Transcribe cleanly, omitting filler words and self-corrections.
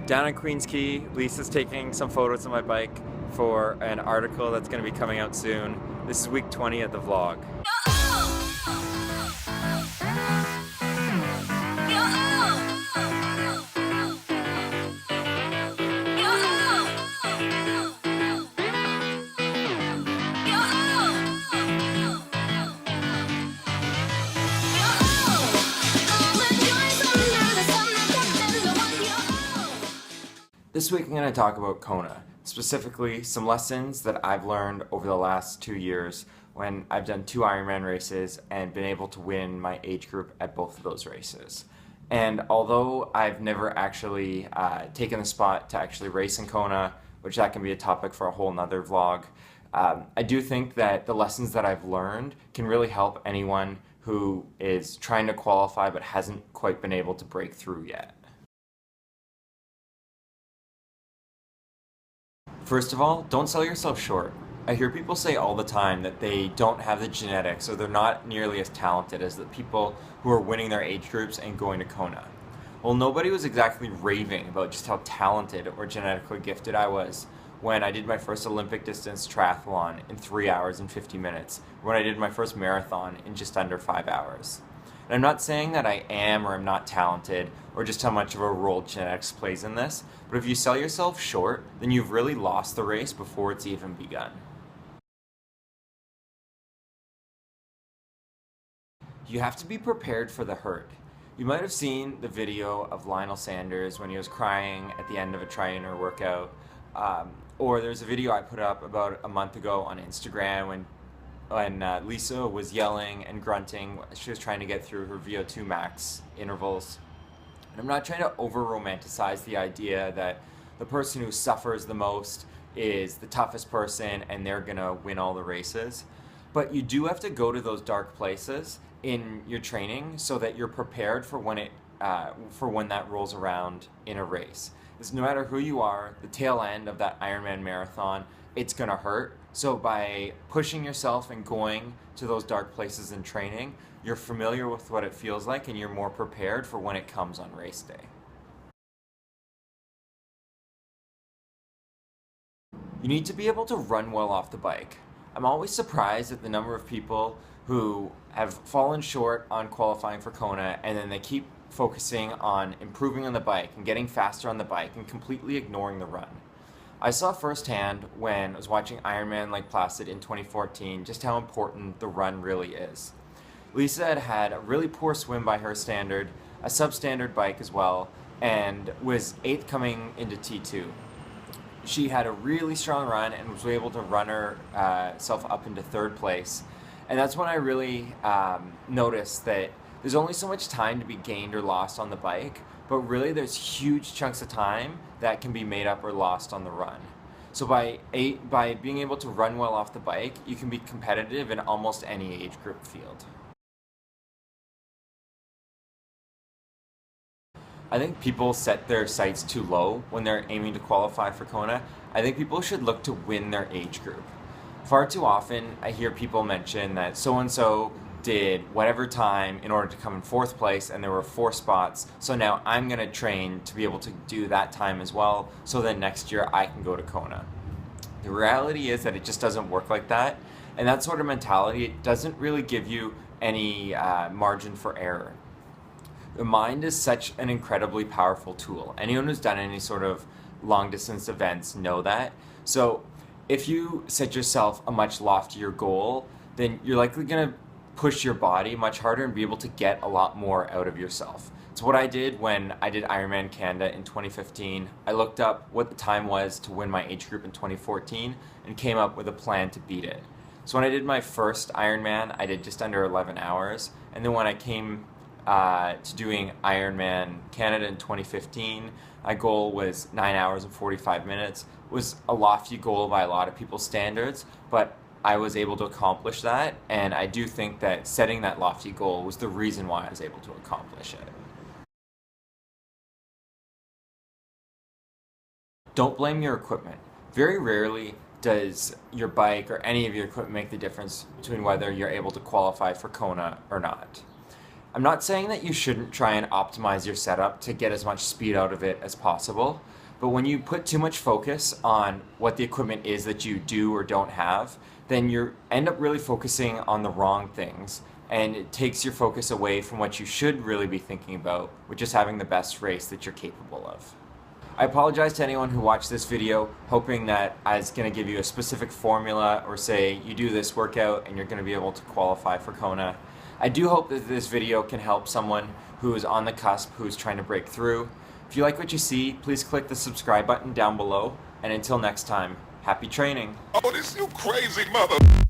Down in Queens Quay, Lisa's taking some photos of my bike for an article that's going to be coming out soon. This is week 20 of the vlog. This week I'm going to talk about Kona, specifically some lessons that I've learned over the last 2 years when I've done 2 Ironman races and been able to win my age group at both of those races. And although I've never actually taken the spot to actually race in Kona, which that can be a topic for a whole nother vlog, I do think that the lessons that I've learned can really help anyone who is trying to qualify but hasn't quite been able to break through yet. First of all, don't sell yourself short. I hear people say all the time that they don't have the genetics or they're not nearly as talented as the people who are winning their age groups and going to Kona. Well, nobody was exactly raving about just how talented or genetically gifted I was when I did my first Olympic distance triathlon in 3 hours and 50 minutes, when I did my first marathon in just under 5 hours. And I'm not saying that I am or am not talented or just how much of a role genetics plays in this, but if you sell yourself short, then you've really lost the race before it's even begun. You have to be prepared for the hurt. You might have seen the video of Lionel Sanders when he was crying at the end of a trainer workout, or there's a video I put up about a month ago on Instagram when Lisa was yelling and grunting. She was trying to get through her VO2 max intervals. And I'm not trying to over-romanticize the idea that the person who suffers the most is the toughest person and they're gonna win all the races. But you do have to go to those dark places in your training so that you're prepared for when that rolls around in a race. Because no matter who you are, the tail end of that Ironman marathon, it's gonna hurt. So by pushing yourself and going to those dark places in training, you're familiar with what it feels like and you're more prepared for when it comes on race day. You need to be able to run well off the bike. I'm always surprised at the number of people who have fallen short on qualifying for Kona and then they keep focusing on improving on the bike and getting faster on the bike and completely ignoring the run. I saw firsthand when I was watching Ironman Lake Placid in 2014 just how important the run really is. Lisa had had a really poor swim by her standard, a substandard bike as well, and was 8th coming into T2. She had a really strong run and was able to run herself up into 3rd place. And that's when I really noticed that there's only so much time to be gained or lost on the bike, but really there's huge chunks of time that can be made up or lost on the run. So by being able to run well off the bike, you can be competitive in almost any age group field. I think people set their sights too low when they're aiming to qualify for Kona. I think people should look to win their age group. Far too often, I hear people mention that so-and-so did whatever time in order to come in 4th place and there were 4 spots, so now I'm going to train to be able to do that time as well, so then next year I can go to Kona. The reality is that it just doesn't work like that, and that sort of mentality, it doesn't really give you any margin for error. The mind is such an incredibly powerful tool. Anyone who's done any sort of long distance events know that. So if you set yourself a much loftier goal, then you're likely going to push your body much harder and be able to get a lot more out of yourself. It's what I did when I did Ironman Canada in 2015. I looked up what the time was to win my age group in 2014 and came up with a plan to beat it. So when I did my first Ironman, I did just under 11 hours. And then when I came to doing Ironman Canada in 2015, my goal was 9 hours and 45 minutes. It was a lofty goal by a lot of people's standards, but I was able to accomplish that, and I do think that setting that lofty goal was the reason why I was able to accomplish it. Don't blame your equipment. Very rarely does your bike or any of your equipment make the difference between whether you're able to qualify for Kona or not. I'm not saying that you shouldn't try and optimize your setup to get as much speed out of it as possible, but when you put too much focus on what the equipment is that you do or don't have, then you end up really focusing on the wrong things, and it takes your focus away from what you should really be thinking about, which is having the best race that you're capable of. I apologize to anyone who watched this video hoping that I was going to give you a specific formula or say you do this workout and you're going to be able to qualify for Kona. I do hope that this video can help someone who is on the cusp, who's trying to break through. If you like what you see, please click the subscribe button down below, and until next time, happy training! Oh, this you crazy mother...